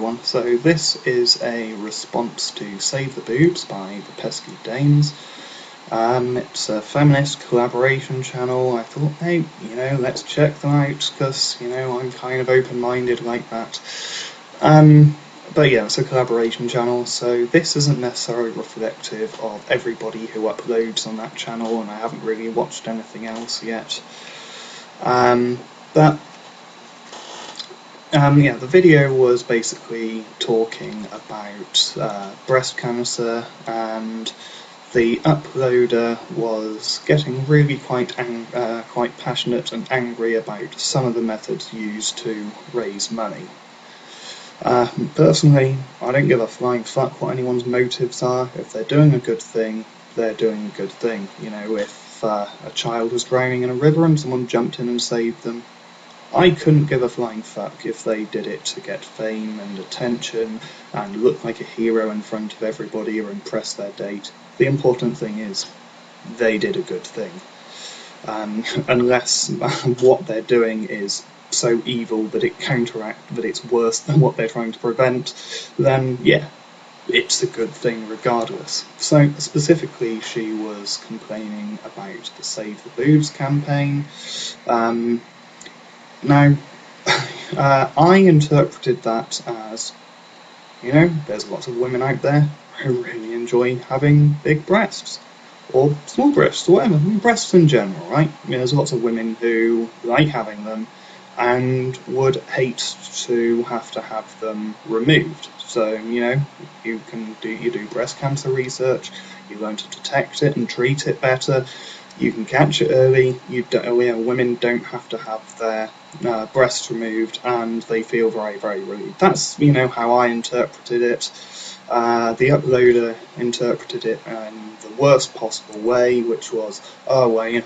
everyone. So this is a response to Save the Boobs by the Pesky Dames. It's a feminist collaboration channel. I thought, hey, let's check them out, because, I'm kind of open-minded like that. But yeah, it's a collaboration channel, so this isn't necessarily reflective of everybody who uploads on that channel, and I haven't really watched anything else yet. Yeah, the video was basically talking about breast cancer, and the uploader was getting really quite passionate and angry about some of the methods used to raise money. Personally, I don't give a flying fuck what anyone's motives are. If they're doing a good thing, they're doing a good thing. If a child was drowning in a river and someone jumped in and saved them, I couldn't give a flying fuck if they did it to get fame and attention and look like a hero in front of everybody or impress their date. The important thing is, they did a good thing. Unless what they're doing is so evil that it's worse than what they're trying to prevent, then yeah, it's a good thing regardless. So specifically, she was complaining about the Save the Boobs campaign. Now, I interpreted that as, there's lots of women out there who really enjoy having big breasts, or small breasts, or whatever, breasts in general, right? There's lots of women who like having them and would hate to have them removed. So, you do breast cancer research, you learn to detect it and treat it better, you can catch it early, women don't have to have their breasts removed, and they feel very, very relieved. That's, how I interpreted it. The uploader interpreted it in the worst possible way, which was,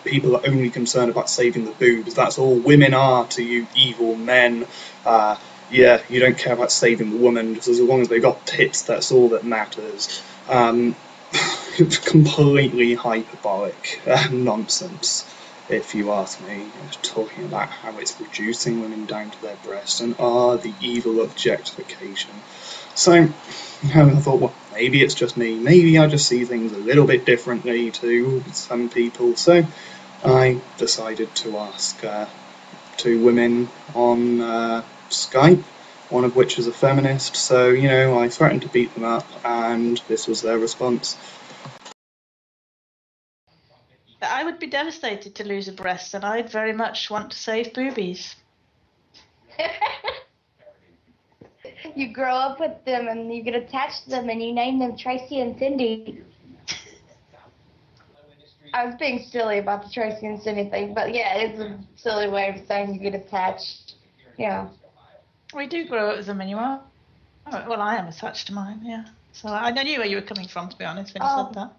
people are only concerned about saving the boobs, that's all women are to you evil men. Yeah, you don't care about saving the woman, just as long as they got tits, that's all that matters. Completely hyperbolic nonsense, if you ask me, talking about how it's reducing women down to their breasts and the evil objectification. So, I thought, well, maybe it's just me, maybe I just see things a little bit differently to some people, so I decided to ask two women on Skype, one of which is a feminist, so, I threatened to beat them up, and this was their response. I would be devastated to lose a breast, and I'd very much want to save boobies. You grow up with them and you get attached to them and you name them Tracy and Cindy. I was being silly about the Tracy and Cindy thing, but yeah, it's a silly way of saying you get attached. Yeah. We do grow up with them, and you are. Well, I am attached to mine, yeah. So I knew where you were coming from, to be honest, when you said that.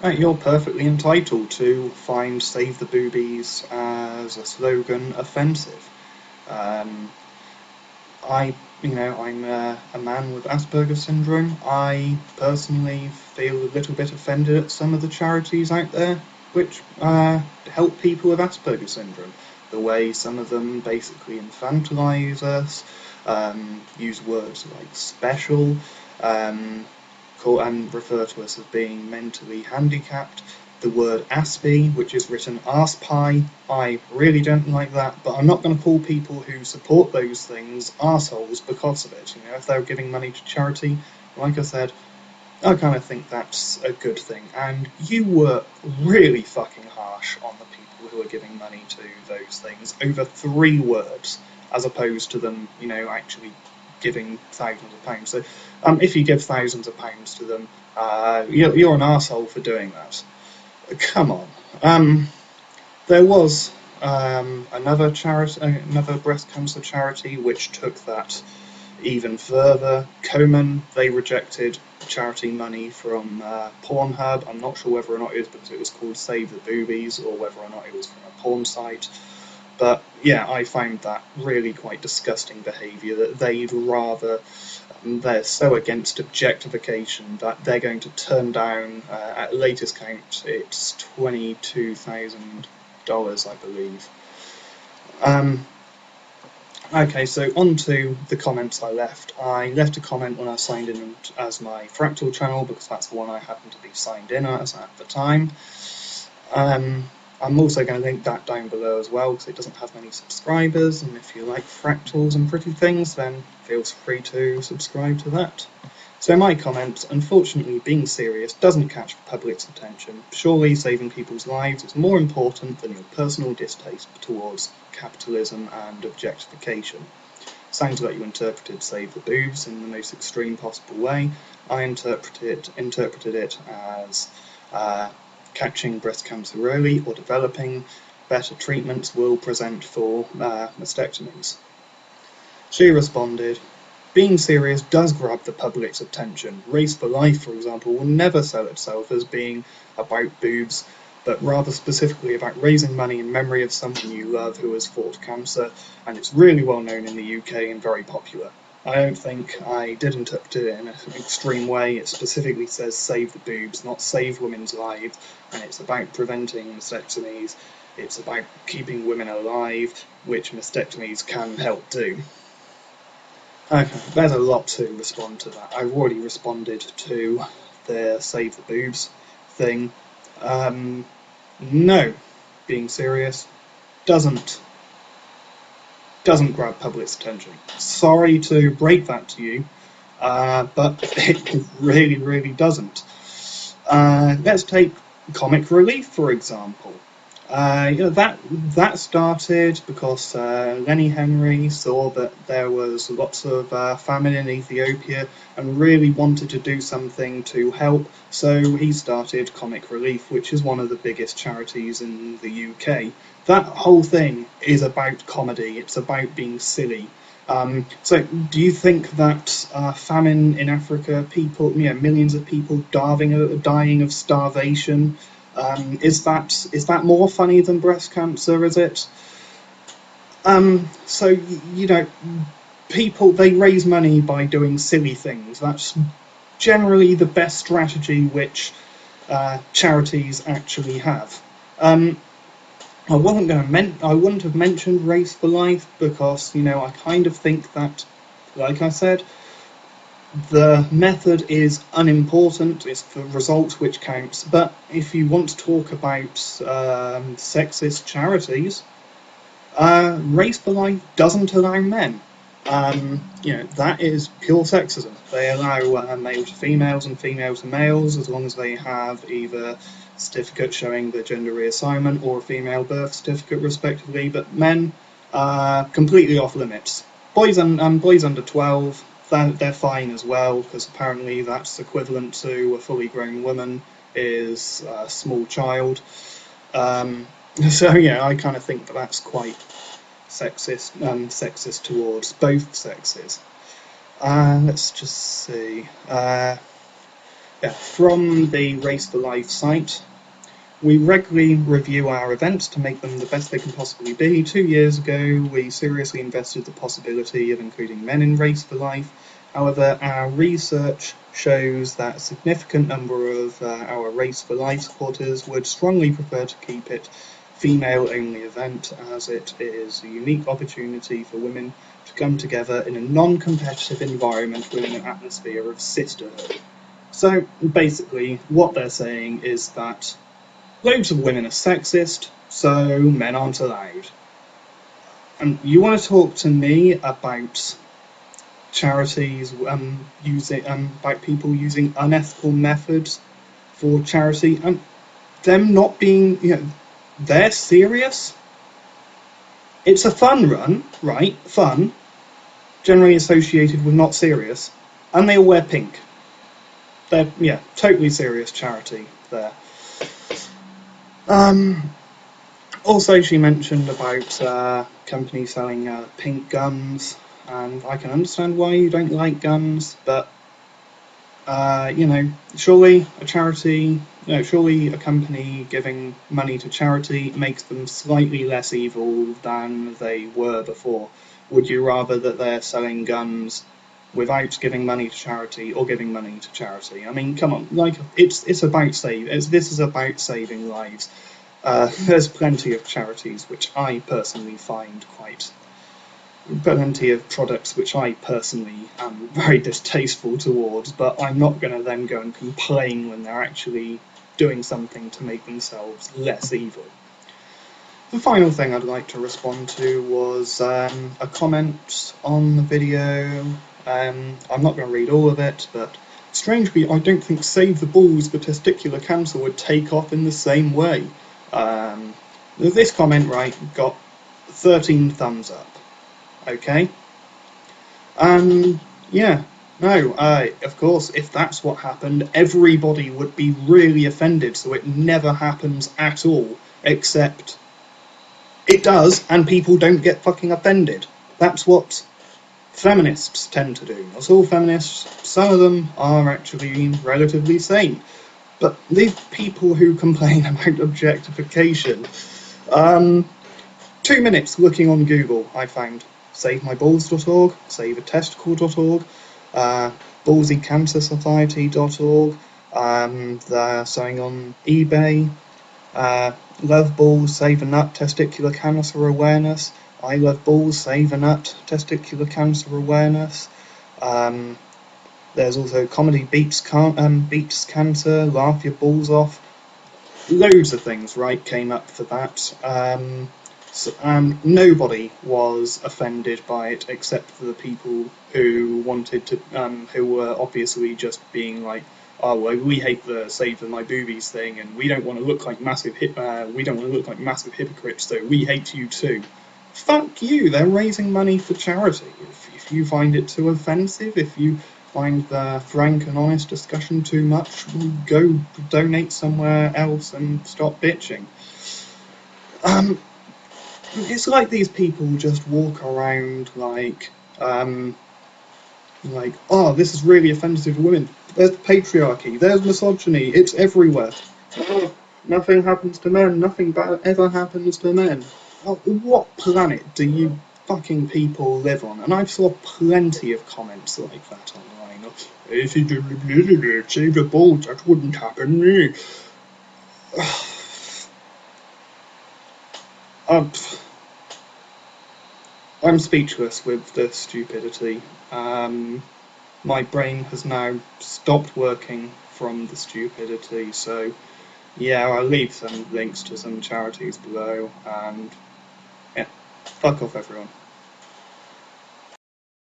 Right, you're perfectly entitled to find Save the Boobies as a slogan offensive. I'm a man with Asperger's syndrome. I personally feel a little bit offended at some of the charities out there which help people with Asperger's syndrome. The way some of them basically infantilize us, use words like special, and refer to us as being mentally handicapped. The word Aspie, which is written arse-pie, I really don't like that, but I'm not going to call people who support those things arseholes because of it. If they're giving money to charity, like I said, I kind of think that's a good thing. And you were really fucking harsh on the people who are giving money to those things over 3 words, as opposed to them, actually giving thousands of pounds. So if you give thousands of pounds to them, you're an arsehole for doing that. Come on. There was another breast cancer charity which took that even further. They rejected charity money from Pornhub. I'm not sure whether or not it was because it was called Save the Boobies or whether or not it was from a porn site. But yeah, I found that really quite disgusting behaviour, that they're so against objectification that they're going to turn down, at latest count, it's $22,000, I believe. Okay, so on to the comments I left. I left a comment when I signed in as my Fractal channel, because that's the one I happened to be signed in as at the time. I'm also going to link that down below as well, because it doesn't have many subscribers, and if you like fractals and pretty things, then feel free to subscribe to that. So my comment: unfortunately, being serious doesn't catch the public's attention. Surely saving people's lives is more important than your personal distaste towards capitalism and objectification. Sounds like you interpreted Save the Boobs in the most extreme possible way. I interpreted it as catching breast cancer early or developing better treatments will present for mastectomies. She responded, being serious does grab the public's attention. Race for Life, for example, will never sell itself as being about boobs, but rather specifically about raising money in memory of someone you love who has fought cancer, and it's really well known in the UK and very popular. I don't think I did interpret it in an extreme way. It specifically says save the boobs, not save women's lives, and it's about preventing mastectomies. It's about keeping women alive, which mastectomies can help do. Okay, there's a lot to respond to that. I've already responded to the save the boobs thing. No, being serious doesn't grab public's attention. Sorry to break that to you, but it really, really doesn't. Let's take comic relief, for example. That started because Lenny Henry saw that there was lots of famine in Ethiopia and really wanted to do something to help, so he started Comic Relief, which is one of the biggest charities in the UK. That whole thing is about comedy, it's about being silly. So do you think that famine in Africa, millions of people dying of starvation, is that more funny than breast cancer, is it? So, people, they raise money by doing silly things. That's generally the best strategy which charities actually have. I wouldn't have mentioned Race for Life because, I kind of think that, like I said, the method is unimportant, it's the result which counts. But if you want to talk about sexist charities, Race for Life doesn't allow men. That is pure sexism. They allow male to females and female to males as long as they have either a certificate showing the gender reassignment or a female birth certificate, respectively. But men are completely off limits. Boys under 12, they're fine as well, because apparently that's equivalent to a fully grown woman is a small child. So yeah, I kind of think that that's quite sexist towards both sexes. Let's just see. From the Race for Life site, we regularly review our events to make them the best they can possibly be. 2 years ago, we seriously invested the possibility of including men in Race for Life. However, our research shows that a significant number of our Race for Life supporters would strongly prefer to keep it female-only event, as it is a unique opportunity for women to come together in a non-competitive environment within an atmosphere of sisterhood. So basically, what they're saying is that loads of women are sexist, so men aren't allowed. And you want to talk to me about charities about people using unethical methods for charity, and them not being, they're serious. It's a fun run, right? Fun, generally associated with not serious, and they all wear pink. They're, totally serious charity there. Also, she mentioned about companies selling pink guns, and I can understand why you don't like guns, but surely a charity, surely a company giving money to charity makes them slightly less evil than they were before. Would you rather that they're selling guns without giving money to charity or giving money to charity? I mean, come on, this is about saving lives. There's plenty of charities which I personally find quite plenty of products which I personally am very distasteful towards, but I'm not going to then go and complain when they're actually doing something to make themselves less evil. The final thing I'd like to respond to was a comment on the video. I'm not going to read all of it, but strangely I don't think Save the Balls for Testicular Cancer would take off in the same way. This comment, right, got 13 thumbs up. Okay? Yeah, no, of course, if that's what happened, everybody would be really offended, so it never happens at all, except it does, and people don't get fucking offended. That's what feminists tend to do. Not all feminists, some of them are actually relatively sane. But these people who complain about objectification, 2 minutes looking on Google, I found savemyballs.org, saveatesticle.org, ballsycancersociety.org, they're selling on eBay, Love Balls, Save a Nut, Testicular Cancer Awareness, I Love Balls, Save a Nut, Testicular Cancer Awareness, there's also Comedy Beats Cancer, Laugh Your Balls Off, loads of things, right, came up for that. Nobody was offended by it except for the people who wanted to, who were obviously just being like, oh, well, we hate the Save the My Boobies thing, and we don't want to look like massive hypocrites, so we hate you too. Fuck you! They're raising money for charity. If you find it too offensive, if you find the frank and honest discussion too much, go donate somewhere else and stop bitching. It's like these people just walk around like, oh, this is really offensive to women. There's patriarchy, there's misogyny, it's everywhere. Nothing happens to men, nothing bad ever happens to men. Oh, what planet do you fucking people live on? And I saw plenty of comments like that online. If you did save the balls, that wouldn't happen. I'm speechless with the stupidity. My brain has now stopped working from the stupidity, so yeah, I'll leave some links to some charities below, and yeah, fuck off everyone.